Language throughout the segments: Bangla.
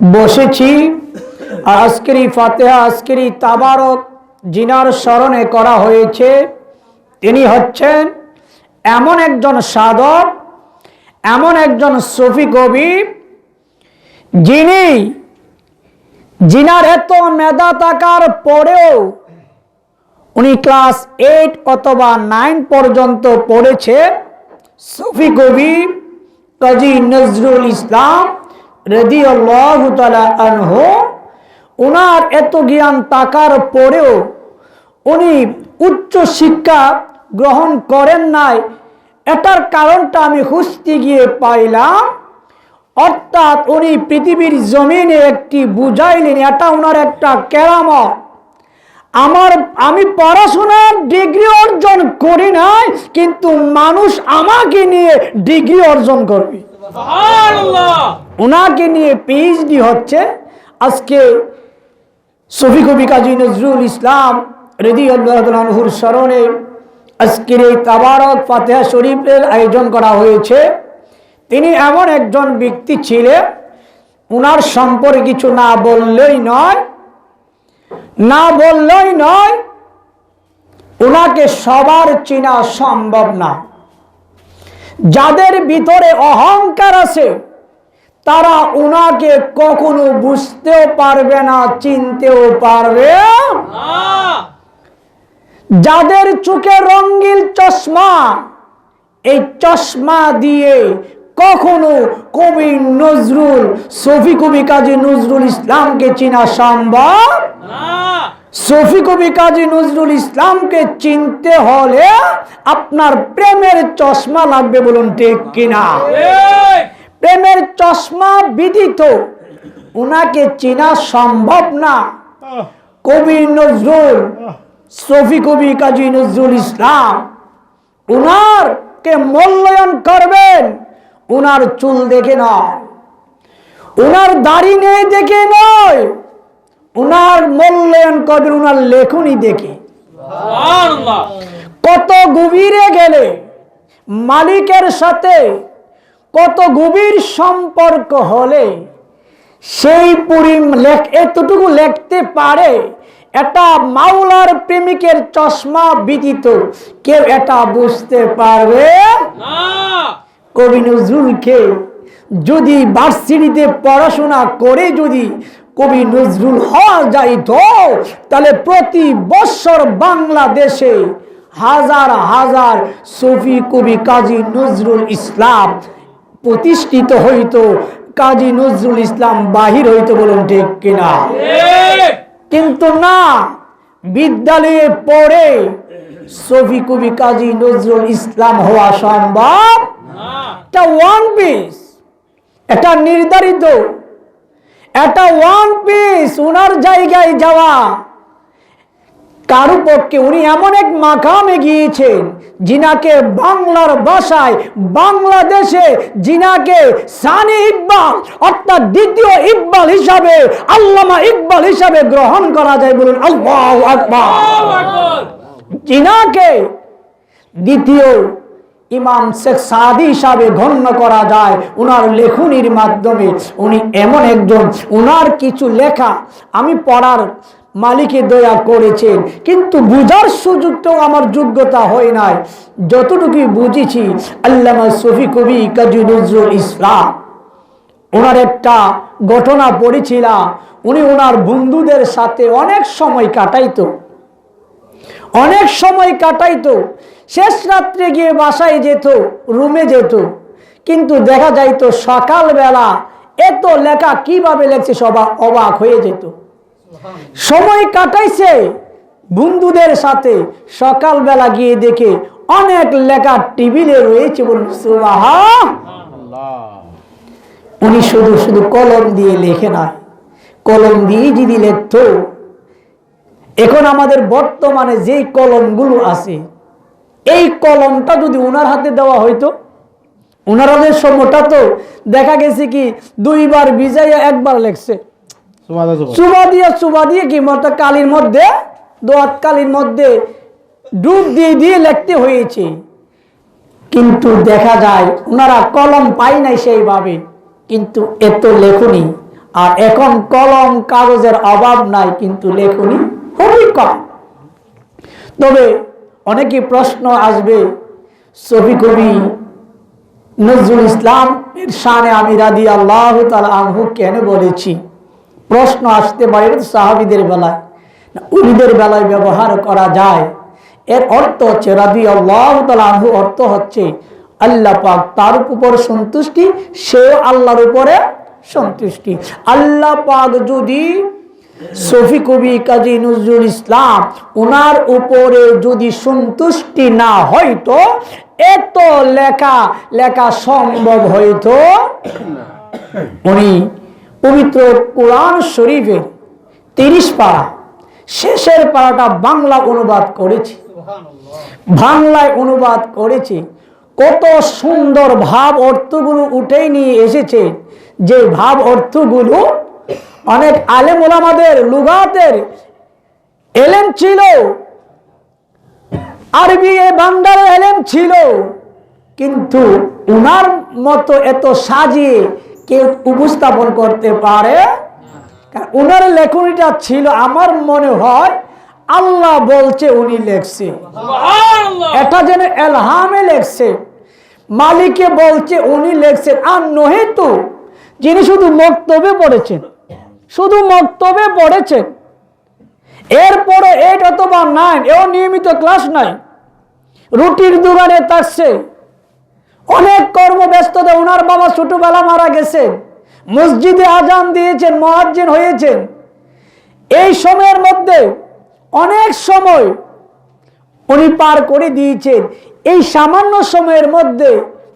বসেছি। আর আজকের এই ফাতিহা, আজকের এই তাবারক জিনার স্মরণে করা হয়েছে, তিনি হচ্ছেন এমন একজন সাধক, এমন একজন সুফি কবি, যিনি জিনার এত মেধা থাকার পরেও উনি ক্লাস 8 অথবা 9 পর্যন্ত পড়েছেন। সুফি কবি কাজী নজরুল ইসলাম রাদিয়াল্লাহু তাআলা আনহু, উনার এত জ্ঞান থাকার পরেও উনি উচ্চ শিক্ষা গ্রহণ করেন নাই। এটার কারণটা আমি খুঁজতে গিয়ে পাইলাম, অর্থাৎ উনি পৃথিবীর জমিনে একটি বুঝাইলেন, এটা ওনার একটা কেরামত। আমি পড়াশোনার ডিগ্রি অর্জন করি নাই, কিন্তু মানুষ আমাকে নিয়ে ডিগ্রি অর্জন করবে। ওনাকে নিয়ে পিএইচডি হচ্ছে। আজকে সুফি কবি কাজী নজরুল ইসলাম রাদিয়াল্লাহু তাআলা আনহুর স্মরণে আজকের এই তাবারক ফাতিহা শরীফের আয়োজন করা হয়েছে। তিনি এমন একজন ব্যক্তি ছিলেন, উনার সম্পর্কে কিছু না বললেই নয়, উনাকে সবার চেনা সম্ভব না। যাদের ভিতরে অহংকার আছে তারা উনাকে কখনো বুঝতেও পারবে না, চিনতেও পারবে না। যাদের চোখে রঙিন চশমা, এই চশমা দিয়ে কখনো কবি নজরুল, সুফি কবি কাজী নজরুল ইসলামকে চেনা সম্ভব না। সুফি কবি কাজী নজরুল ইসলামকে চিনতে হলে আপনার প্রেমের চশমা লাগবে, বলুন ঠিক কিনা? প্রেমের চশমা বিদিত উনাকে চেনা সম্ভব না। কবি নজরুল, সুফি কবি কাজী নজরুল ইসলাম, উনারকে মূল্যায়ন করবেন উনার চুল দেখে নয়, উনার দাড়ি নেই দেখে নয়, উনার মূল্যায়ন করবেন উনার লেখনী দেখে। কত গভীরে গেলে মালিকের সাথে কত গভীর সম্পর্ক হলে সেই এতটুকু লিখতে পারে, এটা মাওলার প্রেমিকের চশমা ব্যতীত কেউ এটা বুঝতে পারবে না। কবি নজরুলকে যদি ভার্সিটিতে পড়াশোনা করে যদি কবি নজরুল হওয়া যাইত, তাহলে প্রতি বছর বাংলাদেশে হাজার হাজার সুফি কবি কাজী নজরুল ইসলাম প্রতিষ্ঠিত হইতো, কাজী নজরুল ইসলাম বাহির হইতো, বলুন ঠিক কিনা? কিন্তু না, বিদ্যালয়ে পড়ে সুফি কবি কাজী নজরুল ইসলাম হওয়া সম্ভব না। এটা ওয়ান পিস, এটা নির্ধারিত, এটা ওয়ান পিস। ওনার জায়গায় যাওয়া কারো পক্ষে, উনি এমন এক মাকামে গিয়েছেন যিনাকে বাংলার ভাষায় বাংলাদেশে যিনাকে সানি ইকবাল অর্থাৎ দ্বিতীয় ইকবাল হিসাবে, আল্লামা ইকবাল হিসাবে গ্রহণ করা যায়, বলুন আল্লাহু আকবার। যিনাকে দ্বিতীয় ইমাম শেখ সাদি হিসাবে গণ্য করা যায় উনার লেখনীর মাধ্যমে। উনি এমন একজন, উনার কিছু লেখা আমি পড়ার মালিকে দয়া করেছেন, কিন্তু বুঝার সুযোগটাও আমার যোগ্যতা হয় নাই। যতটুকু বুঝেছি, আল্লামা সুফি কবি কাজী নজরুল ইসলাম, ওনার একটা ঘটনা পড়েছিলাম। উনি ওনার বন্ধুদের সাথে অনেক সময় কাটাইতো। শেষ রাত্রে গিয়ে বাসায় যেত, রুমে যেত, কিন্তু দেখা যাইত সকালবেলা এত লেখা কিভাবে লেখছে সবাই অবাক হয়ে যেত। সময় কাটাইছে বন্ধুদের সাথে, সকালবেলা গিয়ে দেখে অনেক লেখা টেবিলে রয়েছে, বলুন সুবহানাল্লাহ। উনি শুধু কলম দিয়ে লেখে না, কলম দিয়ে যদি লিখত, এখন আমাদের বর্তমানে যেই কলমগুলো আছে, এই কলমটা যদি ওনার হাতে দেওয়া হইতো, ওনার হাতের সময়টা তো দেখা গেছে কি 2 বার ভিজাইয়া 1 বার লেখছে, চুবা দিয়ে কি মতো কালির মধ্যে, দোয়াত কালির মধ্যে ডুব দিয়ে লিখতে হয়েছে। কিন্তু দেখা যায় ওনারা কলম পাই নাই সেইভাবে, কিন্তু এত লেখনী আর এখন কলম কাগজের অভাব নাই, কিন্তু লেখনী খুবই কম। তবে অনেকে প্রশ্ন আসবে, শফি কবি নজরুল ইসলাম এর শানে আমি রাদিয়াল্লাহু তাআলা আনহু কেন বলেছি? প্রশ্ন আসতে পারে, সাহাবীদের বেলায় না উলিদের বেলায় ব্যবহার করা যায়। এর অর্থ হচ্ছে রাদিয়াল্লাহু তাআলা আনহু, অর্থ হচ্ছে আল্লাহ পাক তার উপর সন্তুষ্টি, সে আল্লাহর উপরে সন্তুষ্টি। আল্লাহ পাক যদি শফি কবি কাজী নজরুল ইসলাম ওনার উপরে যদি সন্তুষ্টি না হইতো, এত লেখা সম্ভব হইতো। উনি পবিত্র কোরআন শরীফের 30 পারা, শেষের পারাটা বাংলা অনুবাদ করেছে, বাংলায় অনুবাদ করেছে। কত সুন্দর ভাব অর্থগুলো উঠে নিয়ে এসেছে, যে ভাব অর্থগুলো অনেক আলেম ওলামাদের লুগাতের এলেম ছিল, আরবি বাংলার এলেম ছিল, কিন্তু উনার মতো এত সাজিয়ে কেউ উপস্থাপন করতে পারে? উনার লেখনীটা ছিল, আমার মনে হয় আল্লাহ বলছে উনি লেখছে, এটা যেন এলহামে লেখছে, মালিকে বলছে উনি লেখছেন, আর নহে তো যিনি শুধু মক্তবে পড়েছেন, শুধু মক্তবে পড়েছেন, এরপরে 8 অথবা 9 এও নিয়মিত ক্লাস নাই, রুটির দোকানে থাকছে, অনেক কর্মব্যস্ততা। ওনার বাবা ছোটবেলা মারা গেছে, মসজিদে আজান দিয়েছেন, মুয়াজ্জিন হয়েছেন। এই সময়ের মধ্যে অনেক সময় উনি পার করে দিয়েছেন। এই সামান্য সময়ের মধ্যে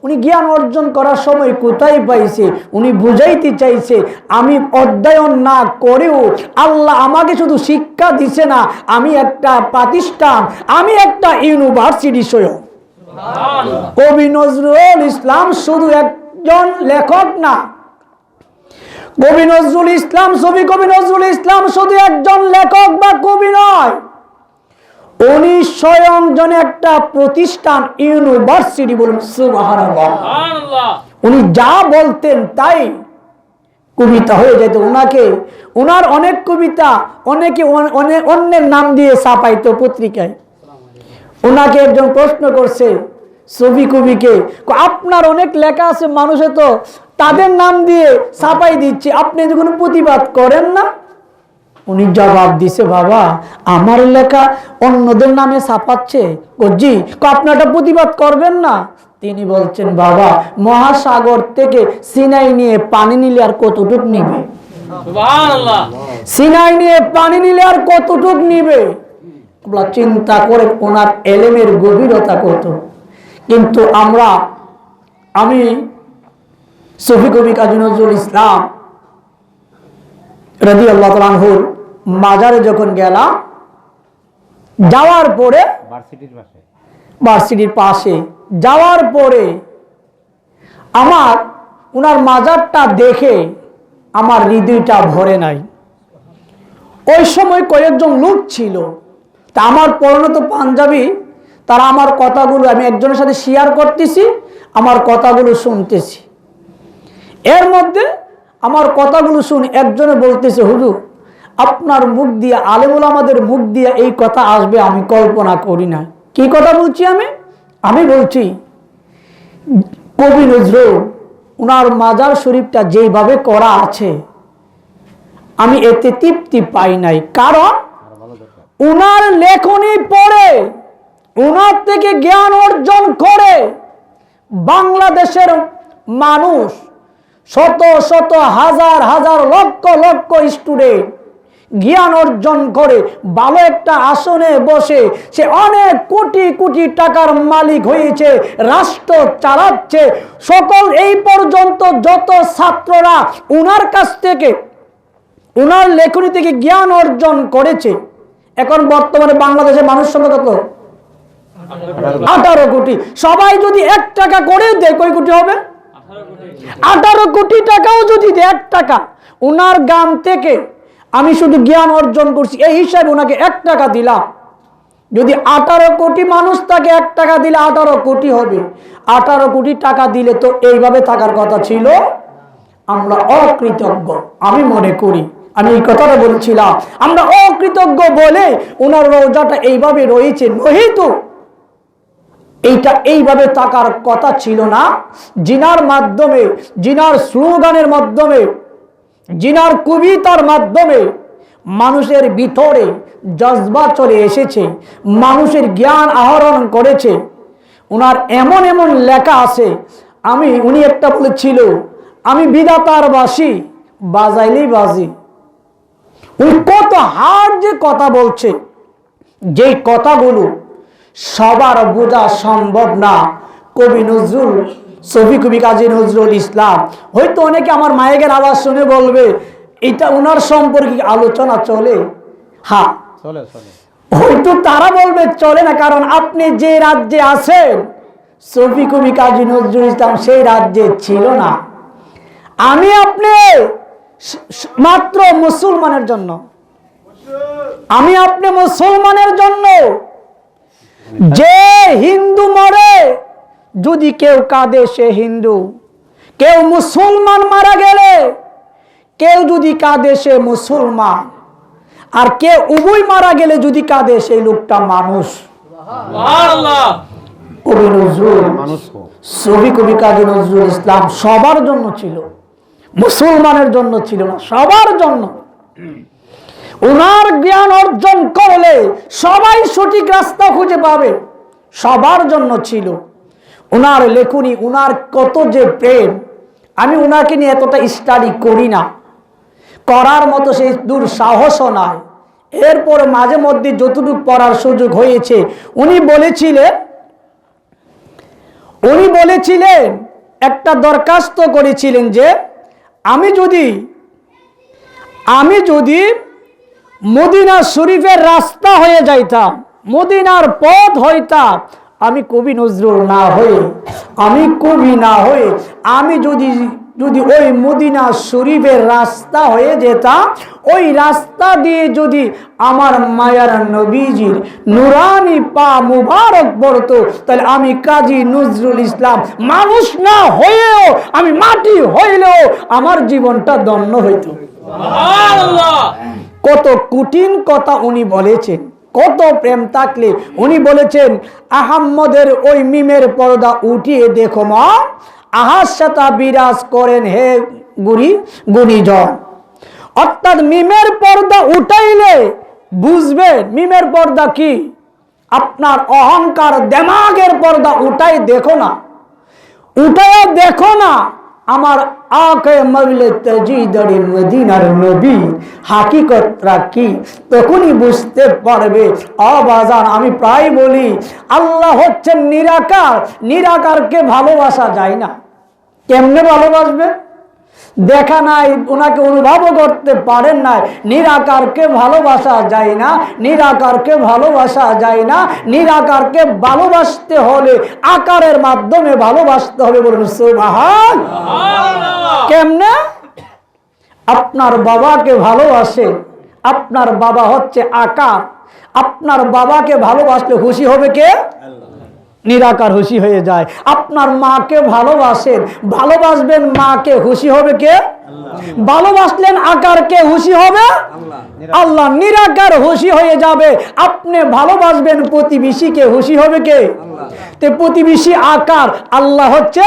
উনি জ্ঞান অর্জন করার সময় কোথায় পাইছে? উনি বুঝাইতে চাইছে, আমি অধ্যয়ন না করেও আল্লাহ আমাকে শুধু শিক্ষা দিছে না, আমি একটা প্রতিষ্ঠান, আমি একটা ইউনিভার্সিটি স্বয়ং। কবি নজরুল ইসলাম শুধু একজন লেখক না, কবি নজরুল ইসলাম, ছবি কবি নজরুল ইসলাম শুধু একজন লেখক বা কবি নয়, উনি স্বয়ং জন একটা প্রতিষ্ঠান, ইউনিভার্সিটি। বলুন সুবহানাল্লাহ। উনি যা বলতেন তাই কবিতা হয়ে যেত। ওনাকে ওনার অনেক কবিতা অনেকে অন্যের নাম দিয়ে ছাপাইতো পত্রিকায়। ওনাকে একজন প্রশ্ন করছে ছবি কবিকে, আপনার অনেক লেখা আছে, মানুষে তো তাদের নাম দিয়ে ছাপাই দিচ্ছে, আপনি যখন প্রতিবাদ করেন না? উনি জবাব দিছে, বাবা আমার লেখা অন্যদের নামে ছাপাচ্ছে, জি আপনারটা প্রতিবাদ করবেন না? তিনি বলছেন, বাবা মহাসাগর থেকে সিনাই নিয়ে পানি নিলে আর কতটুক নিবে? সুবহানাল্লাহ। সিনাই নিয়ে পানি নিলে আর কতটুক নিবে? চিন্তা করে ওনার এলেমের গভীরতা কত। কিন্তু আমি শফি কবি কাজী নজরুল ইসলাম রাদিয়াল্লাহু তাআলা আনহুর মাজারে যখন গেলাম, যাওয়ার পরে ভার্সিটির পাশে যাওয়ার পরে আমার ওনার মাজারটা দেখে আমার হৃদয়টা ভরে নাই। ওই সময় কয়েকজন লোক ছিল, তা আমার পরনে তো পাঞ্জাবি, তারা আমার কথাগুলো, আমি একজনের সাথে শেয়ার করতেছি, আমার কথাগুলো শুনতেছি। এর মধ্যে আমার কথাগুলো শুনে একজনে বলতেছে, হুজুর আপনার মুখ দিয়ে, আলেম ওলামাদের মুখ দিয়ে এই কথা আসবে আমি কল্পনা করি না। কি কথা বলছি আমি বলছি কবি নজরুল ওনার মাজার শরীফটা যেভাবে করা আছে, আমি এতে তৃপ্তি পাই নাই। কারণ উনার লেখনী পড়ে, উনার থেকে জ্ঞান অর্জন করে বাংলাদেশের মানুষ, শত শত হাজার হাজার লক্ষ লক্ষ স্টুডেন্ট জ্ঞান অর্জন করে ভালো একটা আসনে বসে সে অনেক কোটি কোটি টাকার মালিক হয়েছে, রাষ্ট্র চালাচ্ছে। সকল এই পর্যন্ত যত ছাত্ররা উনার কাছ থেকে, উনার লেখনী থেকে জ্ঞান অর্জন করেছে, এখন বর্তমানে বাংলাদেশের মানুষ সংখ্যা কত? 18 কোটি। সবাই যদি 1 টাকা করে দেয়, কয় কোটি হবে? 18 কোটি টাকাও যদি দেয়, 1 টাকা উনার গান থেকে আমি শুধু জ্ঞান অর্জন করছি এই হিসাবে ওনাকে 1 টাকা দিলাম। যদি 18 কোটি মানুষ তাকে 1 টাকা দিলে 18 কোটি হবে। 18 কোটি টাকা দিলে তো এইভাবে থাকার কথা ছিল আমরা অকৃতজ্ঞ। আমি মনে করি, আমি এই কথাটা বলছিলাম, আমরা অকৃতজ্ঞ বলে ওনার রওজাটা এইভাবে রয়েছে, নহিত এইটা এইভাবে থাকার কথা ছিল না। জিনার মাধ্যমে, জিনার স্লোগানের মাধ্যমে, জিনার কবিতার মাধ্যমে মানুষের ভিতরে জজবা চলে এসেছে, মানুষের জ্ঞান আহরণ করেছে। ওনার এমন এমন লেখা আছে, উনি একটা বলেছিল, আমি বিধাতার বাসি, বাজাইলেই বাজি। উনি কত হার যে কথা বলছে, যে কথাগুলো সবার বোঝা সম্ভব না। কবি নজরুল, সফি কবি কাজী নজরুল ইসলাম, হয়তো অনেকে আমার মায়ের আওয়াজ শুনে বলবে এটা ওনার সম্পর্কে আলোচনা চলে। হ্যাঁ চলে চলে, হয়তো তারা বলবে চলে না, কারণ আপনি যে রাজ্যে আছেন সফি কবি কাজী নজরুল ইসলাম সেই রাজ্যে ছিল না। আমি আপনি মাত্র মুসলমানের জন্য, আমি আপনি মুসলমানের জন্য, যে হিন্দু মরে যদি কেউ কাঁদে সে হিন্দু, কেউ মুসলমান মারা গেলে কেউ যদি কাঁদে সে মুসলমান, আর কে উভয় মারা গেলে যদি কাঁদে সেই লোকটা মানুষ। কবি নজরুল, সফি কবি কাজী নজরুল ইসলাম সবার জন্য ছিল, মুসলমানের জন্য ছিল না, সবার জন্য। ওনার জ্ঞান অর্জন করলে সবাই সঠিক রাস্তা খুঁজে পাবে, সবার জন্য ছিল। ওনার লেখনী, ওনার কত যে প্রেম, আমি ওনাকে নিয়ে এতটা স্টাডি করি না, করার মতো সেই দূর সাহসও নাই। এরপর মাঝে মধ্যে যতটুকু পড়ার সুযোগ হয়েছে, উনি বলেছিলেন একটা দরখাস্ত করেছিলেন যে আমি যদি মদিনা শরীফের রাস্তা হয়ে যাইতাম, মদিনার পথ হইতাম, আমি কবি নজরুল না হয়ে, আমি কবি না হয়ে, আমি যদি ওই মদিনা শরীফের রাস্তা হয়ে যেতাম, ওই রাস্তা দিয়ে যদি আমার মায়ার নবীজির নুরানি পা মুবারক পড়তো, তাহলে আমি কাজী নজরুল ইসলাম মানুষ না হয়েও, আমি মাটি হইলেও আমার জীবনটা ধন্য হইতো। কত কঠিন কথা উনি বলেছেন, কত প্রেম থাকলে উনি বলেছেন, আহাম্মদের ওই মিমের পর্দা উঠিয়ে দেখো মা, আহার সাথে বিরাজ করেন হে গুণীজন। অর্থাৎ মিমের পর্দা উঠাইলে বুঝবেন মিমের পর্দা কি। আপনার অহংকার দেমাগের পর্দা উঠাই দেখো না, উঠাই দেখো না আমার আঁখে মগলে তাজিদারি মদিনার নবী হাকিকতটা কি, তখনই বুঝতে পারবে। আবাজান, আমি প্রায় বলি আল্লাহ হচ্ছেন নিরাকার, নিরাকারকে ভালোবাসা যায় না। কেমনে ভালোবাসবে? দেখা নাই, ওনাকে অনুভবও করতে পারেন নাই। নিরাকারকে ভালোবাসা যায় না, নিরাকারকে ভালোবাসা যায় না। নিরাকারকে ভালোবাসতে হলে আকারের মাধ্যমে ভালোবাসতে হবে। বলুন সুবহানাল্লাহ। কেমনে? আপনার বাবাকে ভালোবাসে, আপনার বাবা হচ্ছে আকার, আপনার বাবাকে ভালোবাসলে খুশি হবে কে? নিরাকার খুশি হয়ে যায়। আপনার মাকে ভালোবাসেন, ভালোবাসবেন মাকে, খুশি হবে কে? ভালোবাসলেন আকারকে, খুশি হবে আল্লাহ। নিরাকার খুশি হয়ে যাবে। আপনি ভালোবাসবেন প্রতিবেশীকে, খুশি হবে কে? তে প্রতিবেশী আকার, আল্লাহ হচ্ছে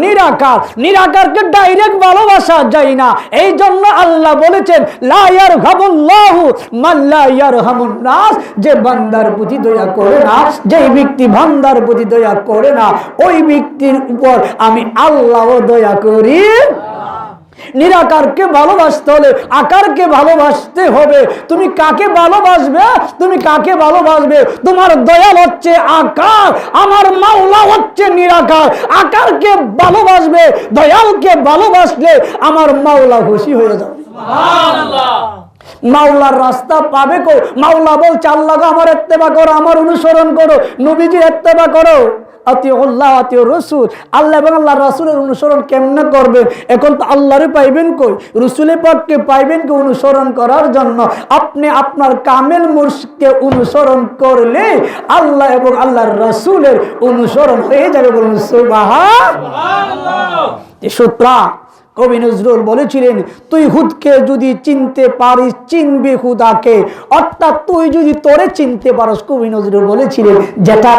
নিরাকার। নিরাকারকে ডাইরেক্ট ভালোবাসা যায় না। এই জন্য আল্লাহ বলেছেন লা ইয়ারহামুল্লাহু মান লা ইয়ারহামুন নাস, যে বান্দার প্রতি দয়া করে না, যে ব্যক্তি বান্দার প্রতি দয়া করে না, ওই ব্যক্তির উপর আমি আল্লাহও দয়া করি। নিরাকারকে ভালোবাসতে হলে আকারকে ভালোবাসতে হবে। তুমি কাকে ভালোবাসবে? তুমি কাকে ভালোবাসবে? তোমার দয়াল হচ্ছে আকার, আমার মাওলা হচ্ছে নিরাকার। আকারকে ভালোবাসবে, দয়ালকে ভালোবাসলে আমার মাওলা খুশি হয়ে যাবে। সুবহানাল্লাহ। মাওলার রাস্তা পাবে কো? মাওলা বলছে আল্লাহ আমার ইত্তেবা করো, আমার অনুসরণ করো, নবীজির ইত্তেবা করো। আতিউল্লাহ আতিউ রাসূল, আল্লাহ এবং আল্লাহর রাসূলের অনুসরণ কেমনে করবেন? এখন তো আল্লাহরে পাইবেন কই, রাসূলের পাককে পাইবেন কি অনুসরণ করার জন্য? আপনি আপনার কামেল মুর্শিদকে অনুসরণ করলে আল্লাহ এবং আল্লাহর রাসূলের অনুসরণ হয়ে যাবে। বলুন সুবহানাল্লাহ। সুতরাং কবি নজরুল বলেছিলেন, তুই হুদকে যদি চিনতে পারিস চিনবি হুদাকে, অর্থাৎ তুই যদি তোরে চিনতে পারিস। কবি নজরুল বলেছিলেন, যেটা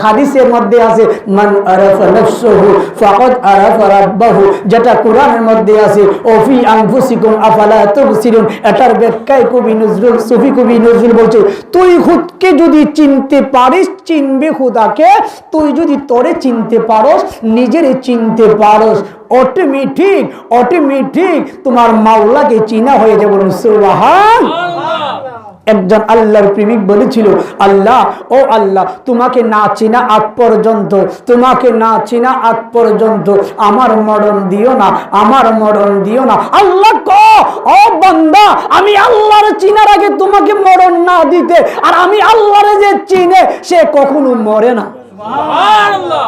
হাদিসের মধ্যে আছে, মান আরাফা নাফসাহু ফাকাদ আরাফা রাব্বাহু, যেটা কোরআনের মধ্যে আছে, ও ফি আনফুসিকুম আফালা তুবসিরুন। এটার ব্যাখ্যায় কবি নজরুল, সুফি কবি নজরুল বলছে, তুই হুদকে যদি চিনতে পারিস চিনবি হুদাকে, তুই যদি তোরে চিনতে পারস নিজেরে চিনতে পারস, অটোমেটিক তোমার মাওলাকে চিনা হয়ে যাবে। সুবহানাল্লাহ। একজন আল্লাহর প্রেমিক বলেছিল, আল্লাহ, ও আল্লাহ, তোমাকে না চিনা আগ পর্যন্ত, তোমাকে না চিনা আগ পর্যন্ত আমার মরণ দিও না, আমার মরণ দিও না। আল্লাহ ও বান্দা, আমি আল্লাহর চিনার আগে তোমাকে মরণ না দিতে, আর আমি আল্লাহরে যে চিনে সে কখনো মরে না। সুবহানাল্লাহ।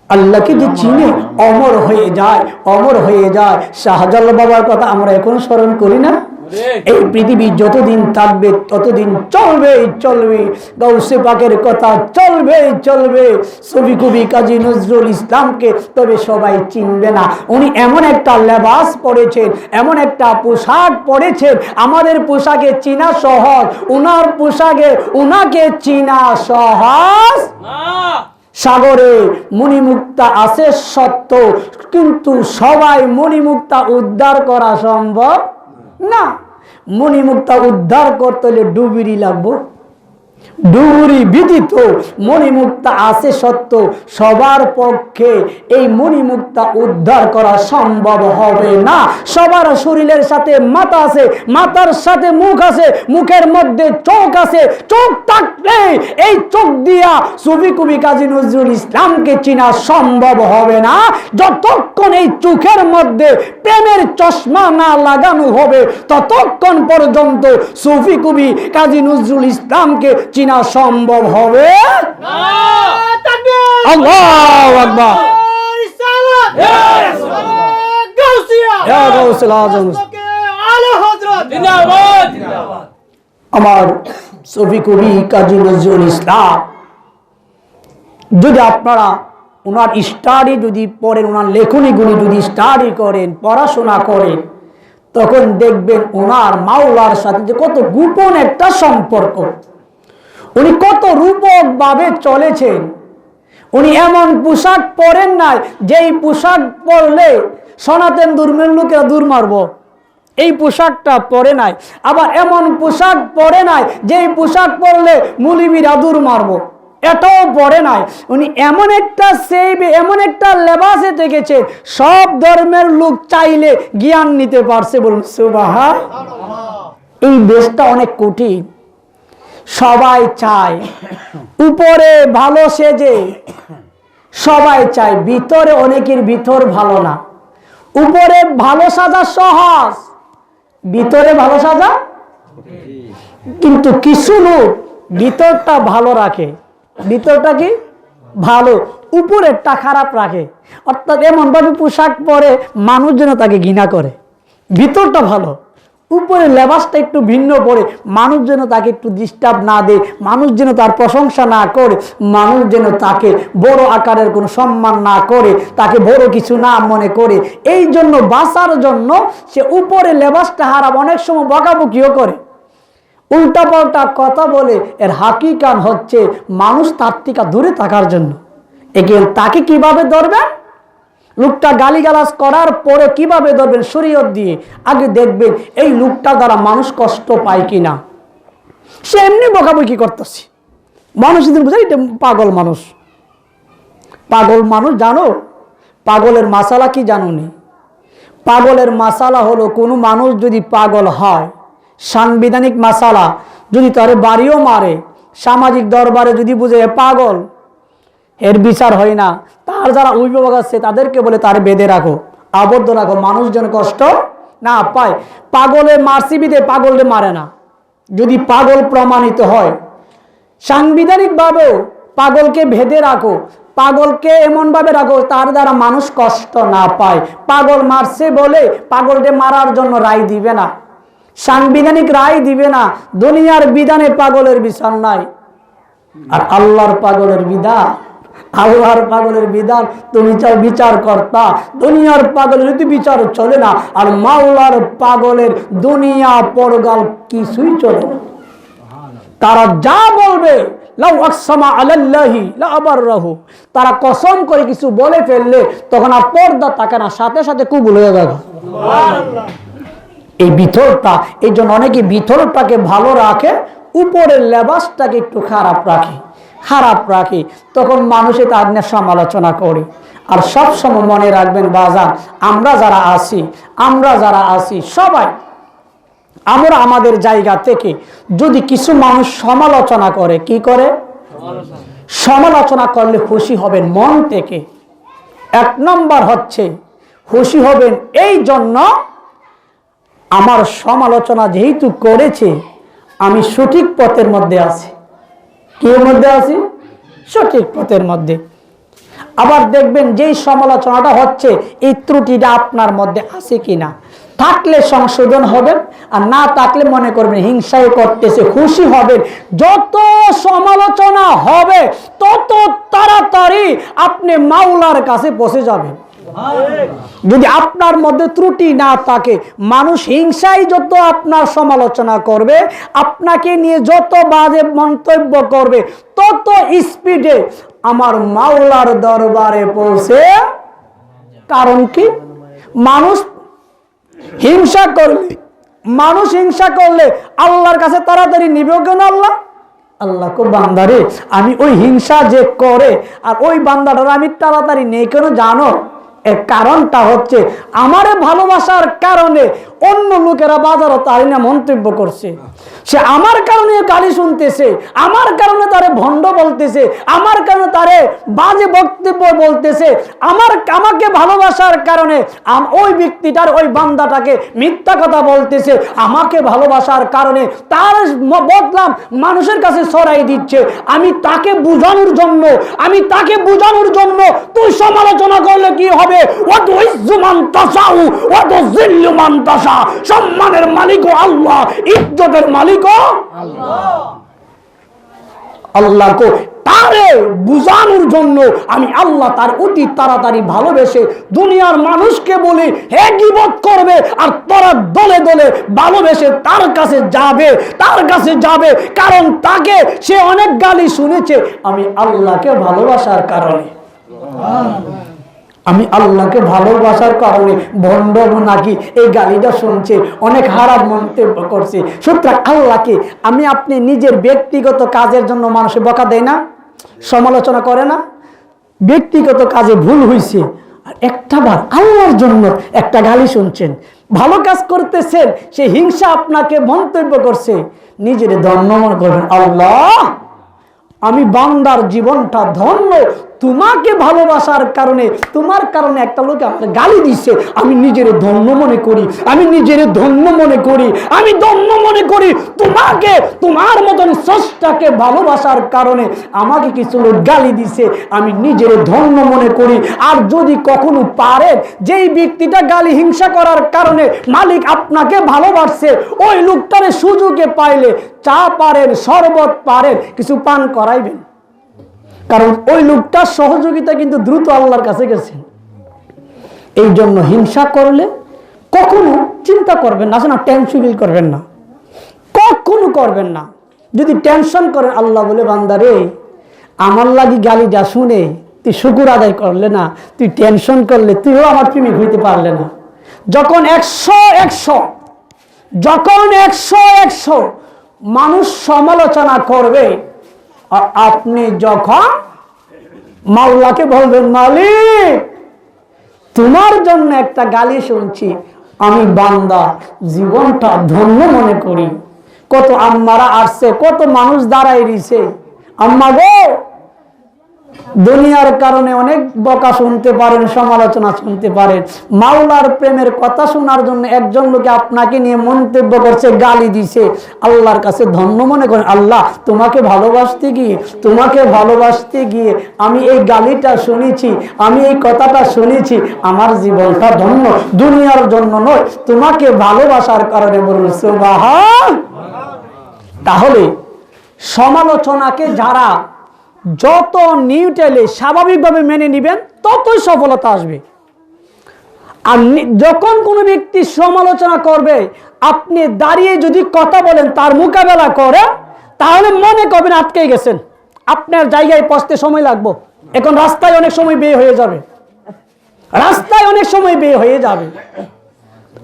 আল্লাহকে যে চিনে অমর হয়ে যায়, অমর হয়ে যায়। শাহজালাল বাবার কথা আমরা এখন স্মরণ করি না? এই পৃথিবী যতদিন থাকবে ততদিন চলবে চলবে, গাউসে পাকের কথা চলবে চলবে, ছবি কবি কাজী নজরুল ইসলামকে তবে সবাই চিনবে না। উনি এমন একটা লেবাস পরেছেন, এমন একটা পোশাক পরেছেন, আমাদের পোশাকে চিনা সহজ, উনার পোশাকে উনাকে চিনা সহজ না। সাগরে মণিমুক্তা আছে সত্য, কিন্তু সবাই মণিমুক্তা উদ্ধার করা সম্ভব না। মণিমুক্তা উদ্ধার করতে হলে ডুবুরি লাগবে, ডুবুরি বিদিত মণিমুক্তা আছে সত্য, সবার পক্ষে এই মণিমুক্তা উদ্ধার করা সম্ভব হবে না। সবার শরীরের সাথে মাথা আছে, মাথার সাথে মুখ আছে, মুখের মধ্যে চোখ আছে, চোখ থাকলে এই চোখ দিয়া ছবি কবি কাজী নজরুল ইসলামকে চিনা সম্ভব হবে না, যতক্ষণ এই চোখের মধ্যে প্রেমের চশমা না লাগানো হবে ততক্ষণ পর্যন্ত ছবি কবি কাজী নজরুল ইসলামকে চিনা সম্ভব হবে না। আল্লাহু আকবার। আমার ছবি কবি কাজী নজরুল ইসলাম, যদি আপনারা ওনার স্টাডি যদি পড়েন, ওনার লেখনীগুলি যদি স্টাডি করেন, পড়াশোনা করেন, তখন দেখবেন ওনার মাওলার সাথে যে কত গোপন একটা সম্পর্ক। উনি কত রূপক ভাবে চলেছেন। উনি এমন পোশাক পরেন নাই যেই পোশাক পরলে সনাতন ধর্মের লোকেরা দূর মারব, এই পোশাকটা পরে নাই। আবার এমন পোশাক পরে নাই যেই পোশাক পরলে মুলিবিরা দূর মারব, এটাও পরে নাই। উনি এমন একটা এমন একটা লেবাসে থেকেছে, সব ধর্মের লোক চাইলে জ্ঞান নিতে পারছে। বলুন সুবহানাল্লাহ। এই দেশটা অনেক কঠিন। সবাই চায় উপরে ভালো সেজে, সবাই চায় ভিতরে, অনেকের ভিতর ভালো না। উপরে ভালো সাজা সহজ, ভিতরে ভালো সাজা, কিন্তু কিছু লোক ভিতরটা ভালো রাখে, ভিতরটা কি ভালো, উপরেরটা খারাপ রাখে। অর্থাৎ এমন ভাবে পোশাক পরে মানুষ যেন তাকে ঘৃণা করে, ভিতরটা ভালো, উপরে লেবাসটা একটু ভিন্ন পড়ে, মানুষ যেন তাকে একটু ডিস্টার্ব না দেয়, মানুষ যেন তার প্রশংসা না করে, মানুষ যেন তাকে বড় আকারের কোনো সম্মান না করে, তাকে বড় কিছু না মনে করে। এই জন্য বাঁচার জন্য সে উপরে লেবাসটা হারাম, অনেক সময় বকাবকিও করে, উল্টা পাল্টা কথা বলে। এর হাকিকাত হচ্ছে মানুষ তার থেকে দূরে থাকার জন্য। এগিয়ে তাকে কিভাবে ধরবেন? লোকটা গালিগালাজ করার পরে কিভাবে ধরবেন? শরীয়ত দিয়ে। আগে দেখবেন এই লোকটা দ্বারা মানুষ কষ্ট পায় কিনা। সে এমনি বকাবকি করতেছে, মানুষ যদি বুঝে এটা পাগল মানুষ। পাগল মানুষ জানো? পাগলের মাসালা কি জানো নি? পাগলের মাসালা হলো, কোনো মানুষ যদি পাগল হয়, সাংবিধানিক মাসালা, যদি তার বাড়িও মারে, সামাজিক দরবারে যদি বুঝে পাগল, এর বিচার হয় না। তার যারা অভিভাবক আছে তাদেরকে বলে তার বেঁধে রাখো, আবদ্ধ রাখো, মানুষ যেন কষ্ট না পায়। পাগলে মারসিবিদে পাগলরে মারে না। যদি পাগল প্রমাণিত হয়, সাংবিধানিকভাবেও পাগলকে বেঁধে রাখো, পাগলকে এমনভাবে রাখো তার দ্বারা মানুষ কষ্ট না পায়। পাগল মারছে বলে পাগলকে মারার জন্য রায় দিবে না, সাংবিধানিক রায় দিবে না। দুনিয়ার বিধানে পাগলের বিচার নাই, আর আল্লাহর পাগলের বিধান আল্লাহর পাগলের বিধান, তুমি চাও বিচার কর্তা, দুনিয়ার পাগলের যদি বিচার চলে না, আর মাওলার পাগলের দুনিয়া পরগাল কিছুই চলে না। তারা যা বলবে, লাউ আকসামা আলাল্লাহি লা আবাররাহু, তারা কসম করে কিছু বলে ফেললে তখন আর পর্দা থাকে না, সাথে সাথে কবুল হয়ে যাবে। এই ভিতরটা, এই জন্য অনেকে ভিতরটাকে ভালো রাখে, উপরের লেবাসটাকে একটু খারাপ রাখে, তখন মানুষে তার নিয়ে সমালোচনা করে। আর সব সময় মনে রাখবেন বাজার, আমরা যারা আছি সবাই, আমরা আমাদের জায়গা থেকে যদি কিছু মানুষ সমালোচনা করে, কি করে? সমালোচনা করলে খুশি হবেন মন থেকে। এক নম্বর হচ্ছে খুশি হবেন এই জন্য, আমার সমালোচনা যেহেতু করেছে আমি সঠিক পথের মধ্যে আছি। কি মধ্যে আছি? সঠিক পথের মধ্যে। আবার দেখবেন যেই সমালোচনাটা হচ্ছে এই ত্রুটিটা আপনার মধ্যে আছে কিনা, থাকলে সংশোধন হবেন, আর না থাকলে মনে করবেন হিংসায় করতেছে, খুশি হবেন। যত সমালোচনা হবে তত তাড়াতাড়ি আপনি মাওলার কাছে পৌঁছে যাবেন। যদি আপনার মধ্যে ত্রুটি না থাকে, মানুষ হিংসায় যত আপনার সমালোচনা করবে, আপনাকে নিয়ে যত বাজে মন্তব্য করবে, তত স্পিডে আমার মাওলার দরবারে পৌঁছে। কারণ কি? মানুষ হিংসা করলে আল্লাহর কাছে তাড়াতাড়ি নিবে কেন? আল্লাহ কো বান্দারে, আমি ওই হিংসা যে করে আর ওই বান্দাটার আমি তাড়াতাড়ি নেই কেন জানো? এর কারণটা হচ্ছে আমারে ভালোবাসার কারণে অন্য লোকেরা বাজারও তার না মন্তব্য করছে, সে আমার কারণে গালি শুনতেছে, আমার কারণে তারে ভণ্ড বলতেছে, আমার কারণে তারে বাজে বক্তব্য বলতেছে। আমাকে ভালোবাসার কারণে ওই ব্যক্তিটার, ওই বান্দাটাকে মিথ্যা কথা বলতেছে, আমাকে ভালোবাসার কারণে তার বদনাম মানুষের কাছে ছড়াই দিচ্ছে। আমি তাকে বোঝানোর জন্য তুই সমালোচনা করলে কি হবে? সম্মানের মালিক আল্লাহ, ইজ্জতের মালিক আল্লাহ। তারে বুঝানোর জন্য আমি আল্লাহ তার অতি তাড়াতাড়ি ভালোবেসে দুনিয়ার মানুষকে বলি হে গীবত করবে, আর তোরা দলে দলে ভালোবেসে তার কাছে যাবে, কারণ তাকে সে অনেক গালি শুনেছে। আমি আল্লাহকে ভালোবাসার কারণে, ভণ্ড নাকি এই গালিটা শুনছে, অনেক খারাপ মন্তব্য করছে। সুতরাং আল্লাহকে আপনি নিজের ব্যক্তিগত কাজের জন্য মানুষে বকা দেয় না, সমালোচনা করে না। ব্যক্তিগত কাজে ভুল হয়েছে, আর একটাবার আল্লাহর জন্য একটা গালি শুনছেন, ভালো কাজ করতেছেন, সে হিংসা আপনাকে মন্তব্য করছে, নিজের ধন্য মনে করবেন, আল্লাহ আমি বান্দার জীবনটা ধন্য, তোমাকে ভালোবাসার কারণে, তোমার কারণে একটা লোক আমার গালি দিচ্ছে, আমি নিজের ধন্য মনে করি, তোমাকে, তোমার মতন স্রষ্টাকে ভালোবাসার কারণে আমাকে কিছু লোক গালি দিচ্ছে, আমি নিজের ধন্য মনে করি। আর যদি কখনো পারেন, যেই ব্যক্তিটা গালি হিংসা করার কারণে মালিক আপনাকে ভালোবাসছে, ওই লোকটারে সুযোগে পাইলে চা পারেন, শরবত পারেন, কিছু পান করাইবেন, কারণ ওই লোকটার সহযোগিতা কিন্তু দ্রুত আল্লাহর কাছে গেছে। এই জন্য হিংসা করলে কখনো চিন্তা করবেন না, টেনশন ফিল করবেন না, কখনো করবেন না। যদি টেনশন করেন, আল্লাহ বলে বান্দারে আমার লাগি গালিটা শুনে তুই শুকুর আদায় করলে না, তুই টেনশন করলে, তুইও আমার প্রেমিক হইতে পারলে না। যখন 100 মানুষ সমালোচনা করবে, আর আপনি যখন মাওলাকে বলবেন, মালিক তোমার জন্য একটা গালি শুনছি, আমি বান্দা জীবনটা ধন্য মনে করি। কত আম্মারা আসছে, কত মানুষ দাঁড়াই দিছে, আম্মা গো, দুনিয়ার কারণে অনেক বকা শুনতে পারেন, সমালোচনা শুনতে পারেন, মাওলার প্রেমের কথা শোনার জন্য একজন লোকে আপনাকে নিয়ে মন্তব্য করছে, গালি দিছে, আল্লাহর কাছে ধন্য মনে করেন, আল্লাহ তোমাকে ভালোবাসতে গিয়ে আমি এই গালিটা শুনেছি, আমি এই কথাটা শুনেছি, আমার জীবনটা ধন্য, দুনিয়ার জন্য নয়, তোমাকে ভালোবাসার কারণে বলুন সুবহান। তাহলে সমালোচনাকে যারা যত নিউট্রালি স্বাভাবিকভাবে মেনে নেবেন ততই সফলতা আসবে। আর যখন কোনো ব্যক্তি সমালোচনা করবে, আপনি দাঁড়িয়ে যদি কথা বলেন, তার মোকাবেলা করেন, তাহলে মনে করবেন আটকে গেছেন, আপনার জায়গায় পৌঁছতে সময় লাগবে। এখন রাস্তায় অনেক সময় বের হয়ে যাবে, রাস্তায় অনেক সময় বের হয়ে যাবে।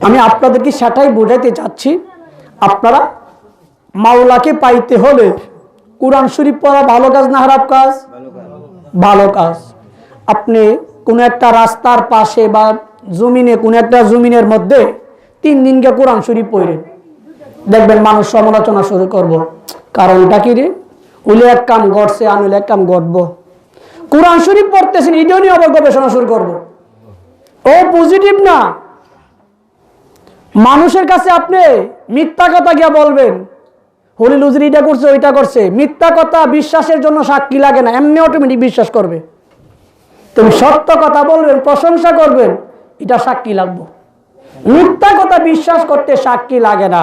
আমি আপনাদেরকে সেটাই বোঝাতে চাচ্ছি, আপনারা মাওলাকে পাইতে হলে কোরআন শরীফ পড়া ভালো কাজ না খারাপ কাজ? ভালো কাজ। আপনি কোনো একটা রাস্তার পাশে বা জমিনে, কোনো একটা জমিনের মধ্যে 3 দিনকে কোরআন শরীফ পড়েন, দেখবেন মানুষ সমালোচনা শুরু করব, কারণটা কি রে, উলে এক কাম ঘটছে, আনুলে এক কাম ঘটবো। কোরআন শরীফ পড়তেছেন, এটা নিয়ে আবার গবেষণা শুরু করবো। ও পজিটিভ না। মানুষের কাছে আপনি মিথ্যা কথা গিয়া বলবেন, হলিল হুজুর এটা করছে ওইটা করছে, মিথ্যা কথা বিশ্বাসের জন্য সাক্ষী লাগে না, এমনি অটোমেটিক বিশ্বাস করবে। তুমি সত্য কথা বলবেন, প্রশংসা করবেন, এটা সাক্ষী লাগবে। মিথ্যা কথা বিশ্বাস করতে সাক্ষী লাগে না,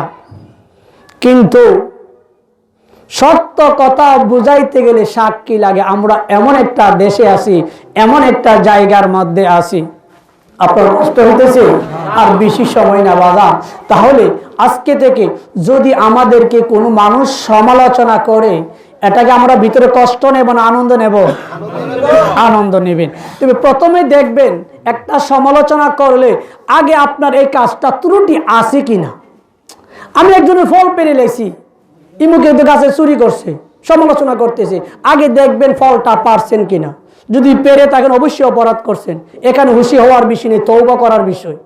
কিন্তু সত্য কথা বুঝাইতে গেলে সাক্ষী লাগে। আমরা এমন একটা দেশে আছি, এমন একটা জায়গার মধ্যে আছি, আপনার কষ্ট হইতেছে আর বেশি সময় না বাবা। তাহলে আজকে থেকে যদি আমাদেরকে কোনো মানুষ সমালোচনা করে, এটাকে আমরা ভিতরে কষ্ট নেব না আনন্দ নেব? আনন্দ নেবেন। তবে প্রথমে দেখবেন একটা সমালোচনা করলে আগে আপনার এই কাজটা ত্রুটি আছে কিনা। আমি একজনের ফল পেরে লেছি, ইমুকে গাছে চুরি করছে, সমালোচনা করতেছে, আগে দেখবেন ফলটা পারছেন কিনা। যদি পেরে থাকেন অবশ্যই অপরাধ করছেন, এখানে খুশি হওয়ার বিষয় নেই, তওবা করার বিষয়।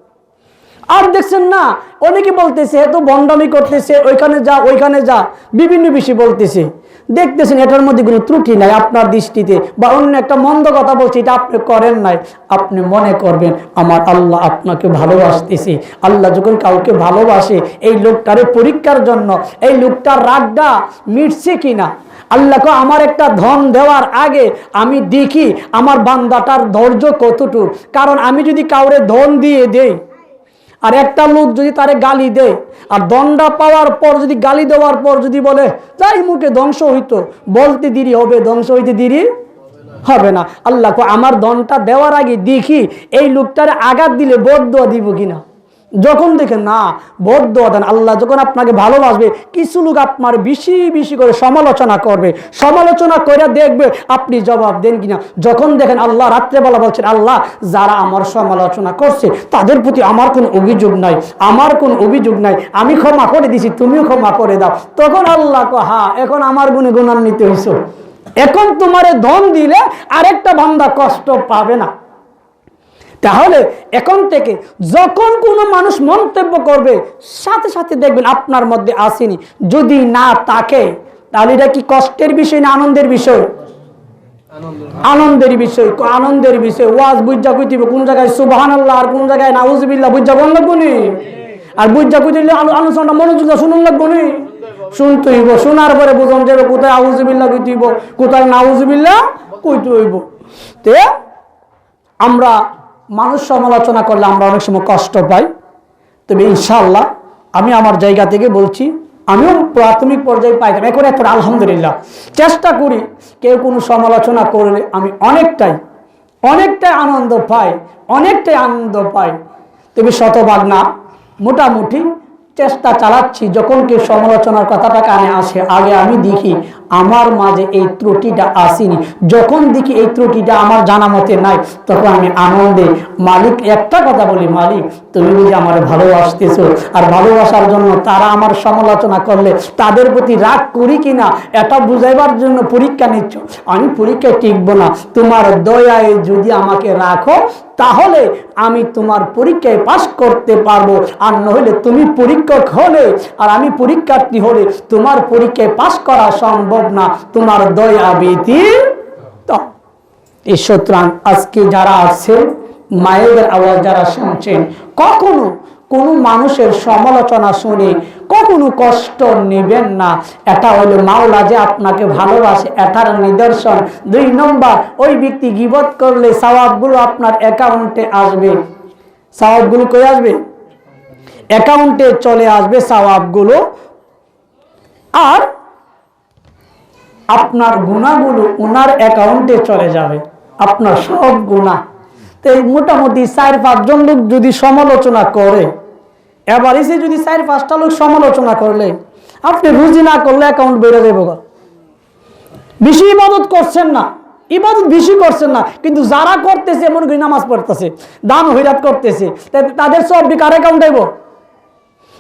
আর দেখছেন না, অনেকে বলতেছে এত বন্ডামি করতেছে, ওইখানে যা ওইখানে যা, বিভিন্ন বিষয় বলতেছে, দেখতেছেন এটার মধ্যে কোনো ত্রুটি নাই আপনার দৃষ্টিতে, বা অন্য একটা মন্দ কথা বলছে, এটা আপনি করেন নাই। আপনি মনে করবেন আমার আল্লাহ আপনাকে ভালোবাসতেছে। আল্লাহ যখন কাউকে ভালোবাসে, এই লোকটারে পরীক্ষার জন্য, এই লোকটার রাগটা মিটছে কিনা। আল্লাহকে আমার একটা ধন দেওয়ার আগে আমি দেখি আমার বান্দাটার ধৈর্য কতটুকু। কারণ আমি যদি কাউরে ধন দিয়ে দেই, আর একটা লোক যদি তারে গালি দেয়, আর দণ্ডা পাওয়ার পর যদি গালি দেওয়ার পর যদি বলে যাই মুখে ধ্বংস হইতো, বলতে দেরি হবে, ধ্বংস হইতে দেরি হবে না। আল্লাহ আমার ধনটা দেওয়ার আগে দেখি এই লোকটারে আঘাত দিলে বদদুয়া দিব কিনা। যখন দেখেন না বদদুয়া দেন, আল্লাহ যখন আপনাকে ভালোবাসবে, কিছু লোক আপনার বেশি বেশি করে সমালোচনা করবে, সমালোচনা করে দেখবে আপনি জবাব দেন কিনা। যখন দেখেন আল্লাহ রাত্রেবেলা বলছেন আল্লাহ যারা আমার সমালোচনা করছে তাদের প্রতি আমার কোনো অভিযোগ নাই, আমার কোনো অভিযোগ নাই, আমি ক্ষমা করে দিছি, তুমিও ক্ষমা করে দাও। তখন আল্লাহ হ্যাঁ এখন আমার গুণে গুণান্বিত হইছো, এখন তোমারে ধন দিলে আরেকটা বান্দা কষ্ট পাবে না। তাহলে এখন থেকে যখন কোনো মানুষ মন্তব্য করবে, সাথে সাথে দেখবেন আপনার মধ্যে আসেনি। যদি না থাকে তাহলে এটা কি কষ্টের বিষয় না আনন্দের বিষয়? আনন্দের বিষয়। আনন্দের বিষয়। ওয়াজ বুঝা কইতিব, কোন জায়গায় সুবহানাল্লাহ আর কোন জায়গায় নাউজুবিল্লাহ বুঝা কোন লাগবো নি, আর বুঝা কইতিলে আলোচনা মনোযোগ শুনুন লাগবো নি, শুনতে হইব। শোনার পরে বুঝন যাবে কোথায় আউজুবিল্লাহ কইতে হইব, কোথায় নাউজুবিল্লাহ কইতে হইব। তে আমরা মানুষ সমালোচনা করলে আমরা অনেক সময় কষ্ট পাই। তবে ইনশাআল্লাহ আমি আমার জায়গা থেকে বলছি, আমিও প্রাথমিক পর্যায়ে পাইতাম, এখন এখন আলহামদুলিল্লাহ চেষ্টা করি কেউ কোনো সমালোচনা করলে আমি অনেকটাই আনন্দ পাই, অনেকটাই আনন্দ পাই। তবে শতভাগ না, মোটামুটি চেষ্টা চালাচ্ছি। যখন কেউ সমালোচনার কথাটা কানে আসে, আগে আমি দেখি আমার মাঝে এই ত্রুটিটা আসেনি। যখন দেখি এই ত্রুটিটা আমার জানা মতে নাই, তখন আমি আনন্দে মালিক একটা কথা বলি, মালিক তুমি বুঝি আমার ভালোবাসতেছো, আর ভালোবাসার জন্য তারা আমার সমালোচনা করলে তাদের প্রতি রাগ করি কিনা এটা বুঝাইবার জন্য পরীক্ষা নিচ্ছ। আমি পরীক্ষায় টিকবো না, তোমার দয়ায় যদি আমাকে রাখো তাহলে আমি তোমার পরীক্ষায় পাস করতে পারবো, আর নইলে তুমি পরীক্ষক হলে আর আমি পরীক্ষার্থী হলে তোমার পরীক্ষায় পাস করা সম্ভব না, তোমার দয়া ব্যতীত। এই সুতরাং আজকে যারা আছেন, মায়েদের আওয়াজ যারা শুনছেন, কখনো কোনো মানুষের সমালোচনা শুনে কখনো কষ্ট নেবেন না। এটা হলো মাওলা যে আপনাকে ভালোবাসে, এটার নিদর্শন। 2 নম্বর, ওই ব্যক্তি গীবত করলে সওয়াবগুলো আপনার অ্যাকাউন্টে আসবে। সওয়াবগুলো কই আসবে? অ্যাকাউন্টে চলে আসবে সওয়াবগুলো। আর আপনার গুনাহগুলো ওনার অ্যাকাউন্টে চলে যাবে, আপনার সব গুনাহ। তো এই মোটামুটি 4-5 জন লোক যদি সমালোচনা করে, এবার এসে যদি 4-5টা লোক সমালোচনা করলে, আপনি রুজি না করলে অ্যাকাউন্ট বেড়ে যাবে। বেশি ইবাদত করছেন না, ইবাদত বেশি করছেন না, কিন্তু যারা করতেছে মনে করি নামাজ পড়তেছে, দান হইরাত করতেছে, তাদের সব কার অ্যাকাউন্ট দেব